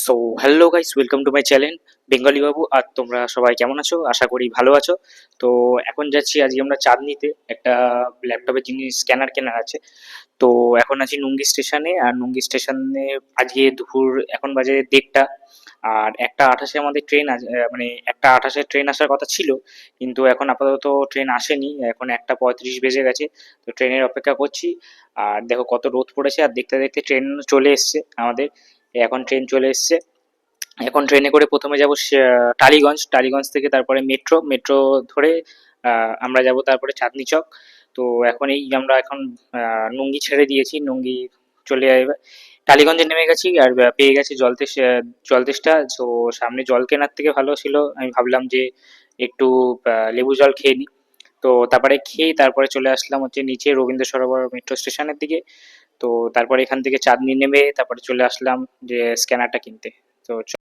So hello guys, welcome to my channel Bengali বাবু। আর তোমরা সবাই কেমন আছো? আশা করি ভালো আছো। তো এখন যাচ্ছি আজকে আমরা চাঁদনিতে, একটা ল্যাপটপের জিনিস স্ক্যানার কেনার আছে। তো এখন আছি নুঙ্গি স্টেশনে, আর নুঙ্গি স্টেশনে আজকে দুপুর এখন বাজে 1:30, আর 1:28 আমাদের ট্রেন আছে। মানে 1:28 ট্রেন আসার কথা ছিল, কিন্তু এখন আপাতত ট্রেন আসেনি। এখন 1:35 বেজে গেছে, তো ট্রেনের অপেক্ষা করছি। আর দেখো কত রোদ পড়েছে, আর দেখতে দেখতে ট্রেন চলে এসছে আমাদের। এখন ট্রেন চলে এসছে। এখন ট্রেনে করে প্রথমে যাব টালিগঞ্জ, টালিগঞ্জ থেকে তারপরে মেট্রো ধরে আমরা যাব তারপরে চাঁদনি চক। তো এখন আমরা এখন নুঙ্গি ছেড়ে দিয়েছি, নুঙ্গি চলে যাবে। টালিগঞ্জে নেমে গেছি, আর পেয়ে গেছি জলতেষ্টা। তো সামনে জল কেনার থেকে ভালো ছিল, আমি ভাবলাম যে একটু লেবু জল খেয়ে নিই। তো তারপরে খেয়ে তারপরে চলে আসলাম হচ্ছে নিচে রবীন্দ্র সরোবর মেট্রো স্টেশনের দিকে। তো তারপরে এখান থেকে চাঁদনি নেমে তারপরে চলে আসলাম যে স্ক্যানারটা কিনতে। তো